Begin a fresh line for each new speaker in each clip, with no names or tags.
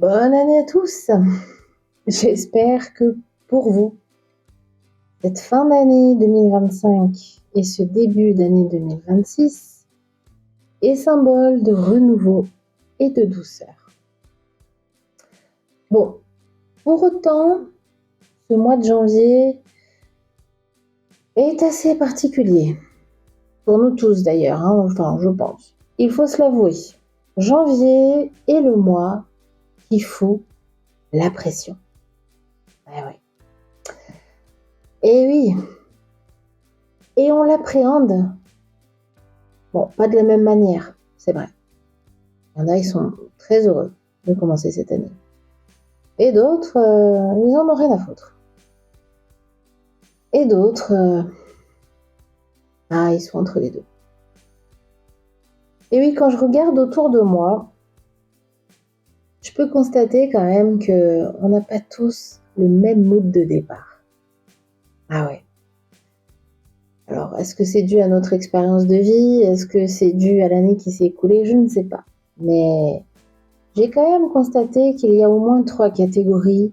Bonne année à tous. J'espère que pour vous, cette fin d'année 2025 et ce début d'année 2026 est symbole de renouveau et de douceur. Bon, pour autant, ce mois de janvier est assez particulier. Pour nous tous d'ailleurs, enfin je pense. Il faut se l'avouer, janvier est le mois qui fout la pression. Ouais. Et oui, et on l'appréhende. Bon, pas de la même manière, c'est vrai. Il y en a, ils sont très heureux de commencer cette année. Et d'autres, ils en ont rien à foutre. Et d'autres, ils sont entre les deux. Et oui, quand je regarde autour de moi, je peux constater quand même qu'on n'a pas tous le même mood de départ. Ah ouais. Alors, est-ce que c'est dû à notre expérience de vie? Est-ce que c'est dû à l'année qui s'est écoulée? Je ne sais pas. Mais j'ai quand même constaté qu'il y a au moins 3 catégories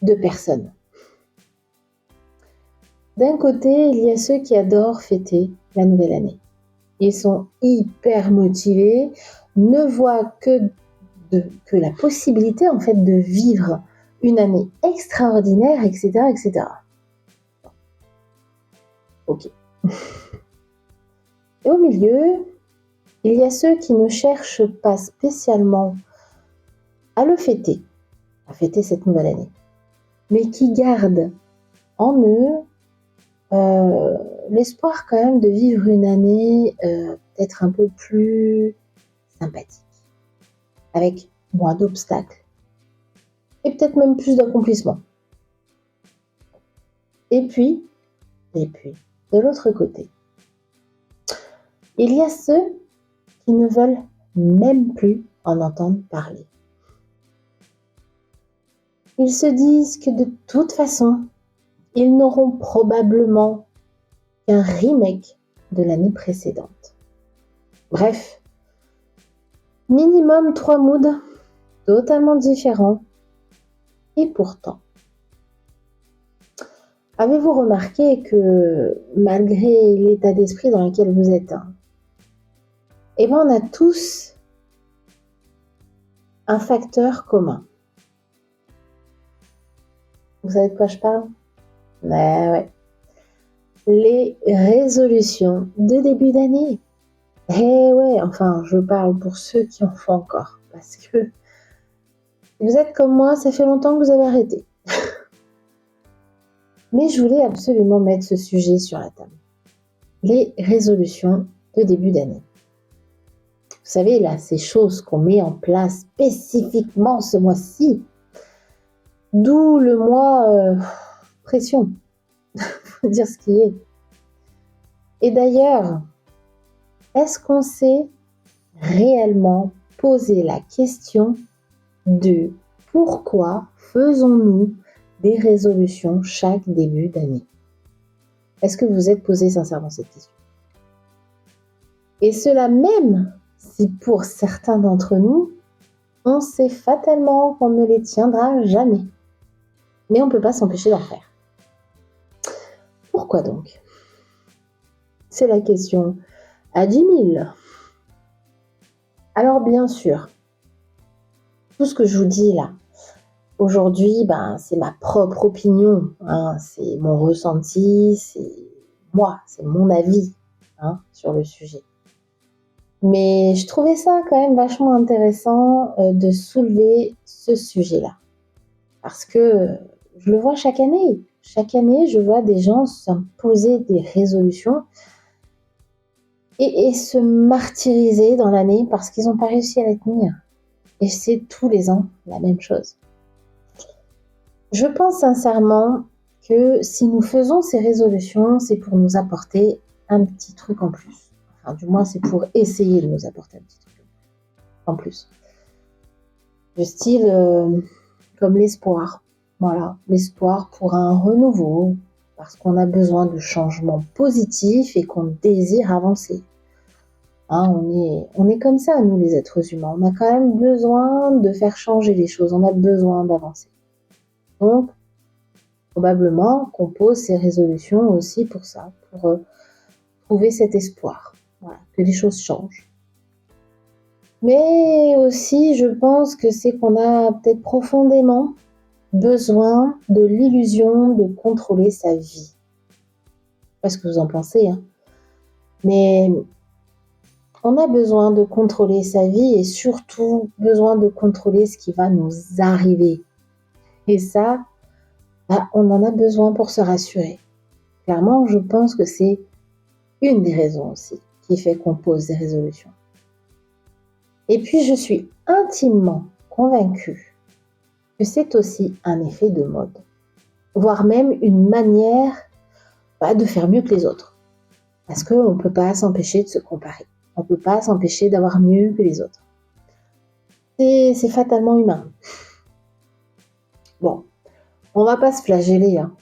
de personnes. D'un côté, il y a ceux qui adorent fêter la nouvelle année. Ils sont hyper motivés, ne voient que la possibilité en fait de vivre une année extraordinaire, etc., etc. Ok. Et au milieu, il y a ceux qui ne cherchent pas spécialement à fêter cette nouvelle année, mais qui gardent en eux l'espoir quand même de vivre une année peut-être un peu plus sympathique, avec moins d'obstacles et peut-être même plus d'accomplissements. Et puis, de l'autre côté, il y a ceux qui ne veulent même plus en entendre parler. Ils se disent que de toute façon, ils n'auront probablement qu'un remake de l'année précédente. Bref, minimum 3 moods totalement différents. Et pourtant, avez-vous remarqué que malgré l'état d'esprit dans lequel vous êtes, on a tous un facteur commun. Vous savez de quoi je parle? Ouais. Les résolutions de début d'année. Enfin, je parle pour ceux qui en font encore. Parce que vous êtes comme moi, ça fait longtemps que vous avez arrêté. Mais je voulais absolument mettre ce sujet sur la table. Les résolutions de début d'année. Vous savez, là, ces choses qu'on met en place spécifiquement ce mois-ci. D'où le mois pression. Faut dire ce qui est. Et d'ailleurs, est-ce qu'on s'est réellement posé la question de pourquoi faisons-nous des résolutions chaque début d'année? Est-ce que vous vous êtes posé sincèrement cette question? Et cela même si pour certains d'entre nous, on sait fatalement qu'on ne les tiendra jamais. Mais on ne peut pas s'empêcher d'en faire. Pourquoi donc? C'est la question à 10 000. Alors bien sûr, tout ce que je vous dis là, aujourd'hui, c'est ma propre opinion, c'est mon ressenti, c'est moi, c'est mon avis sur le sujet. Mais je trouvais ça quand même vachement intéressant de soulever ce sujet-là. Parce que je le vois chaque année. Chaque année, je vois des gens s'imposer des résolutions et se martyriser dans l'année parce qu'ils n'ont pas réussi à les tenir. Et c'est tous les ans la même chose. Je pense sincèrement que si nous faisons ces résolutions, c'est pour nous apporter un petit truc en plus. Enfin, du moins, c'est pour essayer de nous apporter un petit truc en plus. Du style comme l'espoir. Voilà, l'espoir pour un renouveau, parce qu'on a besoin de changements positifs et qu'on désire avancer. Hein, on est comme ça, nous les êtres humains. On a quand même besoin de faire changer les choses, on a besoin d'avancer. Donc, probablement qu'on pose ces résolutions aussi pour ça, pour trouver cet espoir, voilà, que les choses changent. Mais aussi, je pense que c'est qu'on a peut-être profondément besoin de l'illusion de contrôler sa vie. Je sais pas ce que vous en pensez, hein. Mais on a besoin de contrôler sa vie et surtout besoin de contrôler ce qui va nous arriver. Et ça, on en a besoin pour se rassurer. Clairement, je pense que c'est une des raisons aussi qui fait qu'on pose des résolutions. Et puis, je suis intimement convaincue que c'est aussi un effet de mode, voire même une manière de faire mieux que les autres. Parce qu'on ne peut pas s'empêcher de se comparer. On ne peut pas s'empêcher d'avoir mieux que les autres. C'est fatalement humain. Bon, on va pas se flageller, hein.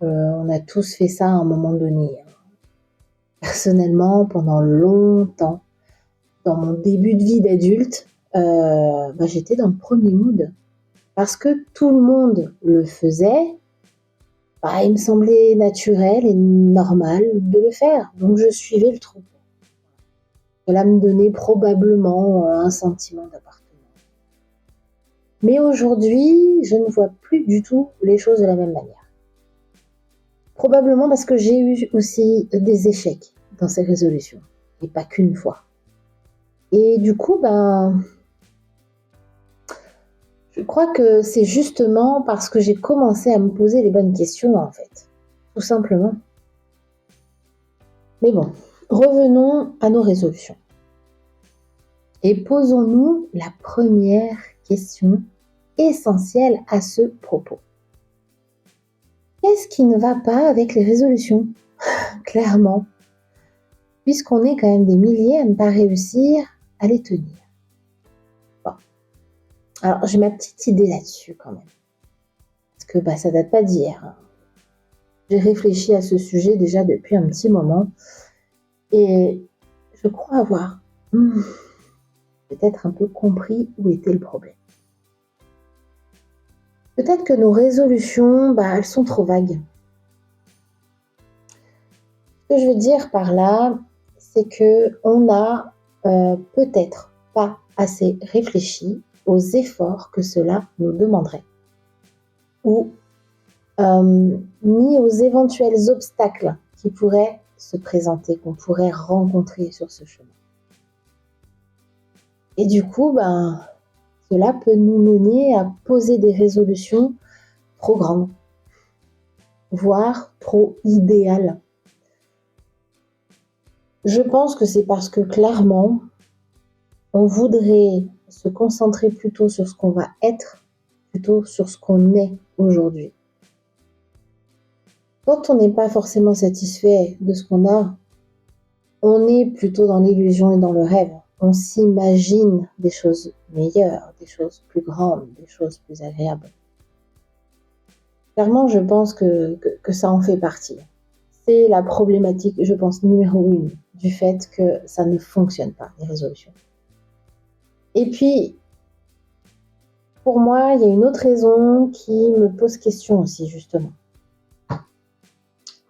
On a tous fait ça à un moment donné. Personnellement, pendant longtemps, dans mon début de vie d'adulte, j'étais dans le premier mood. Parce que tout le monde le faisait, il me semblait naturel et normal de le faire. Donc je suivais le troupeau. Cela me donnait probablement un sentiment d'appartenance. Mais aujourd'hui, je ne vois plus du tout les choses de la même manière. Probablement parce que j'ai eu aussi des échecs dans ces résolutions, et pas qu'une fois. Et du coup, je crois que c'est justement parce que j'ai commencé à me poser les bonnes questions, en fait. Tout simplement. Mais bon, revenons à nos résolutions. Et posons-nous la première question essentielle à ce propos. Qu'est-ce qui ne va pas avec les résolutions? Clairement. Puisqu'on est quand même des milliers à ne pas réussir à les tenir. Bon. Alors, j'ai ma petite idée là-dessus quand même. Parce que ça date pas d'hier, hein. J'ai réfléchi à ce sujet déjà depuis un petit moment. Et je crois avoir peut-être un peu compris où était le problème. Peut-être que nos résolutions, elles sont trop vagues. Ce que je veux dire par là, c'est qu'on n'a peut-être pas assez réfléchi aux efforts que cela nous demanderait. Ou ni aux éventuels obstacles qui pourraient se présenter, qu'on pourrait rencontrer sur ce chemin. Et du coup, cela peut nous mener à poser des résolutions trop grandes, voire trop idéales. Je pense que c'est parce que clairement, on voudrait se concentrer plutôt sur ce qu'on va être, plutôt sur ce qu'on est aujourd'hui. Quand on n'est pas forcément satisfait de ce qu'on a, on est plutôt dans l'illusion et dans le rêve. On s'imagine des choses meilleures, des choses plus grandes, des choses plus agréables. Clairement, je pense que ça en fait partie. C'est la problématique, je pense, numéro 1 du fait que ça ne fonctionne pas, les résolutions. Et puis, pour moi, il y a une autre raison qui me pose question aussi, justement.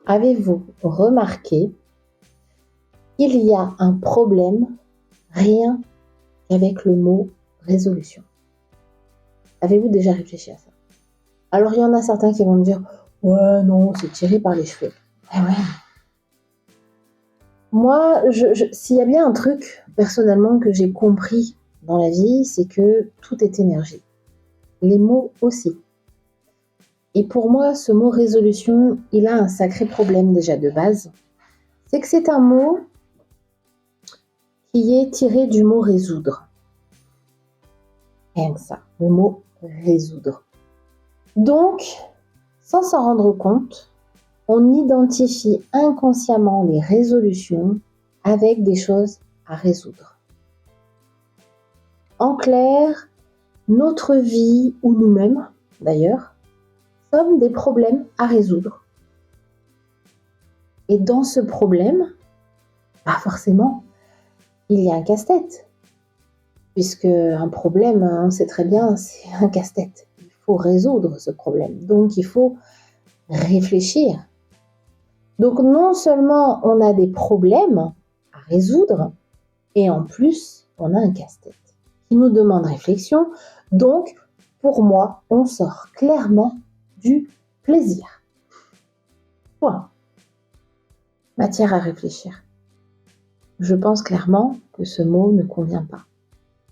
Avez-vous remarqué qu'il y a un problème rien qu'avec le mot résolution? Avez-vous déjà réfléchi à ça? Alors, il y en a certains qui vont me dire « Ouais, non, c'est tiré par les cheveux. » Eh ouais. Moi, s'il y a bien un truc, personnellement, que j'ai compris dans la vie, c'est que tout est énergie. Les mots aussi. Et pour moi, ce mot résolution, il a un sacré problème déjà de base. C'est que c'est un mot qui est tiré du mot résoudre. Rien que ça, le mot résoudre. Donc, sans s'en rendre compte, on identifie inconsciemment les résolutions avec des choses à résoudre. En clair, notre vie, ou nous-mêmes d'ailleurs, sommes des problèmes à résoudre. Et dans ce problème, forcément, il y a un casse-tête. Puisque un problème, on sait très bien, c'est un casse-tête. Il faut résoudre ce problème. Donc, il faut réfléchir. Donc, non seulement on a des problèmes à résoudre, et en plus, on a un casse-tête qui nous demande réflexion. Donc, pour moi, on sort clairement du plaisir. Point. Matière à réfléchir. Je pense clairement que ce mot ne convient pas.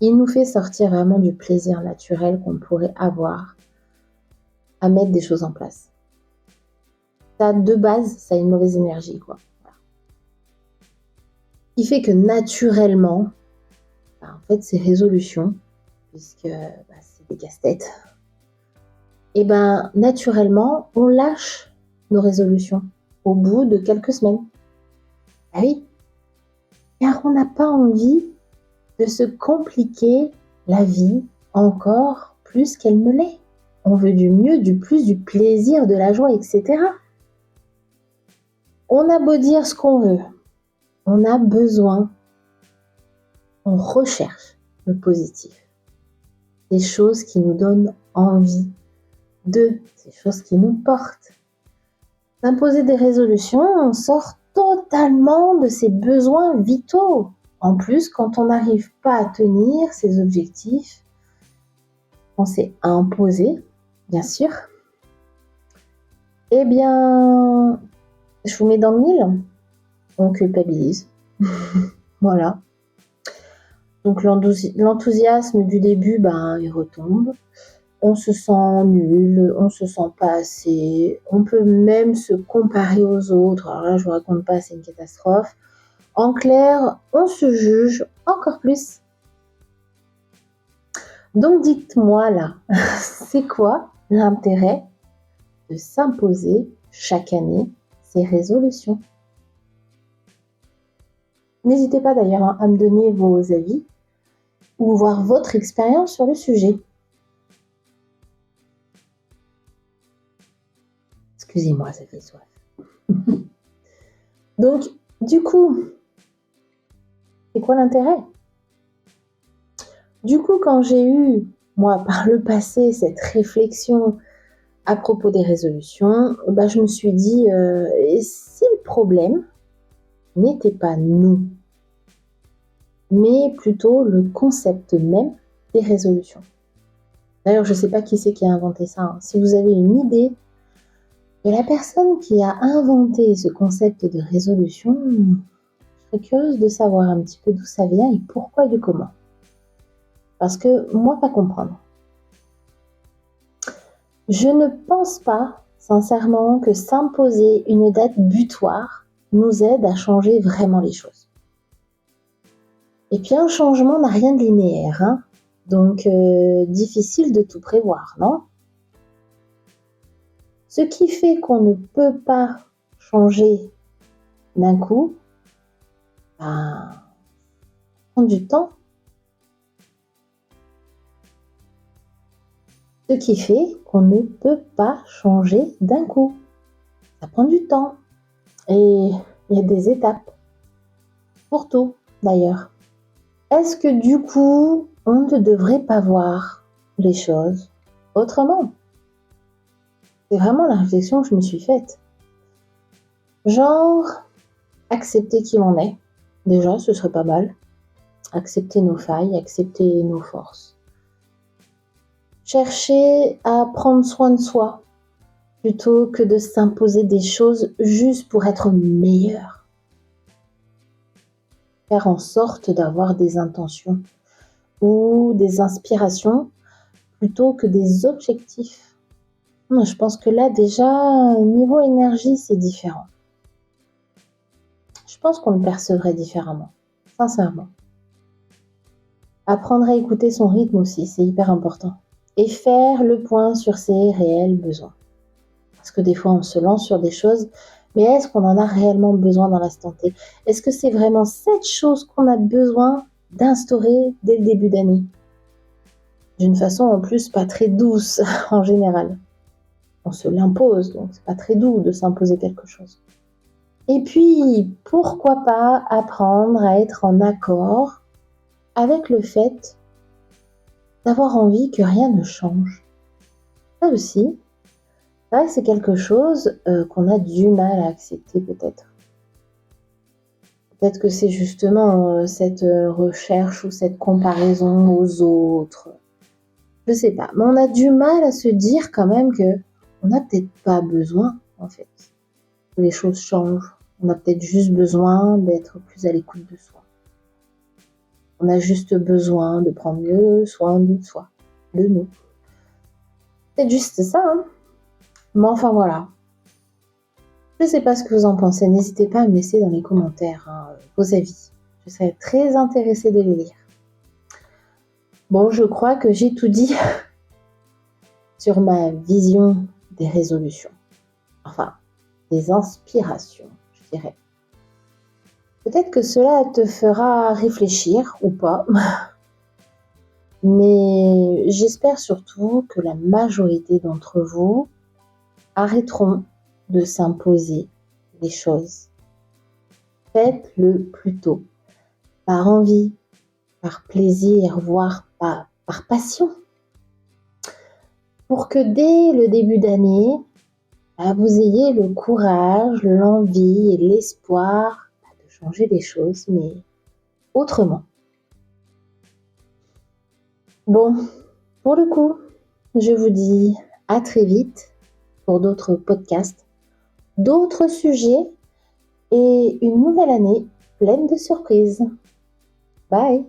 Il nous fait sortir vraiment du plaisir naturel qu'on pourrait avoir à mettre des choses en place. Ça, de base, ça a une mauvaise énergie, quoi. Voilà. Ce qui fait que naturellement, en fait, ces résolutions, puisque c'est des casse-têtes, et naturellement, on lâche nos résolutions au bout de quelques semaines. Ah oui, car on n'a pas envie de se compliquer la vie encore plus qu'elle ne l'est. On veut du mieux, du plus, du plaisir, de la joie, etc. On a beau dire ce qu'on veut, on a besoin, on recherche le positif. Des choses qui nous donnent envie, ces choses qui nous portent. S'imposer des résolutions, on sort totalement de ses besoins vitaux. En plus, quand on n'arrive pas à tenir ses objectifs, on s'est imposé, bien sûr, eh bien, je vous mets dans le mille, on culpabilise. Voilà. Donc l'enthousiasme du début, il retombe. On se sent nul, on se sent pas assez. On peut même se comparer aux autres. Alors là, je vous raconte pas, c'est une catastrophe. En clair, on se juge encore plus. Donc dites-moi là, c'est quoi l'intérêt de s'imposer chaque année ces résolutions? N'hésitez pas d'ailleurs à me donner vos avis ou voir votre expérience sur le sujet. Excusez-moi, ça fait soif. Donc, du coup, c'est quoi l'intérêt? Du coup, quand j'ai eu, moi, par le passé, cette réflexion à propos des résolutions, je me suis dit, et si le problème n'était pas nous, mais plutôt le concept même des résolutions. D'ailleurs, je ne sais pas qui c'est qui a inventé ça. Hein. Si vous avez une idée de la personne qui a inventé ce concept de résolution, je serais curieuse de savoir un petit peu d'où ça vient et pourquoi et de comment. Parce que moi, pas comprendre. Je ne pense pas, sincèrement, que s'imposer une date butoir nous aide à changer vraiment les choses. Et puis un changement n'a rien de linéaire, hein. Donc difficile de tout prévoir, non? Ce qui fait qu'on ne peut pas changer d'un coup, prend du temps. Ce qui fait qu'on ne peut pas changer d'un coup. Ça prend du temps. Et il y a des étapes. Pour tout, d'ailleurs. Est-ce que du coup, on ne devrait pas voir les choses autrement? C'est vraiment la réflexion que je me suis faite. Genre, accepter qui l'on est. Déjà, ce serait pas mal. Accepter nos failles, accepter nos forces. Chercher à prendre soin de soi, plutôt que de s'imposer des choses juste pour être meilleur. Faire en sorte d'avoir des intentions ou des inspirations plutôt que des objectifs. Je pense que là, déjà, niveau énergie, c'est différent. Je pense qu'on le percevrait différemment, sincèrement. Apprendre à écouter son rythme aussi, c'est hyper important. Et faire le point sur ses réels besoins. Parce que des fois, on se lance sur des choses, mais est-ce qu'on en a réellement besoin dans l'instant T? Est-ce que c'est vraiment cette chose qu'on a besoin d'instaurer dès le début d'année? D'une façon en plus pas très douce en général. On se l'impose, donc c'est pas très doux de s'imposer quelque chose. Et puis, pourquoi pas apprendre à être en accord avec le fait d'avoir envie que rien ne change. Ça aussi, c'est vrai que c'est quelque chose qu'on a du mal à accepter peut-être. Peut-être que c'est justement cette recherche ou cette comparaison aux autres. Je sais pas, mais on a du mal à se dire quand même que on n'a peut-être pas besoin, en fait, que les choses changent. On a peut-être juste besoin d'être plus à l'écoute de soi. On a juste besoin de prendre mieux soin de soi, de nous. C'est juste ça, hein. Mais enfin voilà. Je ne sais pas ce que vous en pensez. N'hésitez pas à me laisser dans les commentaires vos avis. Je serais très intéressée de les lire. Bon, je crois que j'ai tout dit sur ma vision des résolutions. Enfin, des inspirations, je dirais. Peut-être que cela te fera réfléchir ou pas. Mais j'espère surtout que la majorité d'entre vous arrêteront de s'imposer les choses. Faites-le plutôt par envie, par plaisir, voire par passion. Pour que dès le début d'année, vous ayez le courage, l'envie et l'espoir de changer les choses, mais autrement. Bon, pour le coup, je vous dis à très vite pour d'autres podcasts, d'autres sujets et une nouvelle année pleine de surprises. Bye!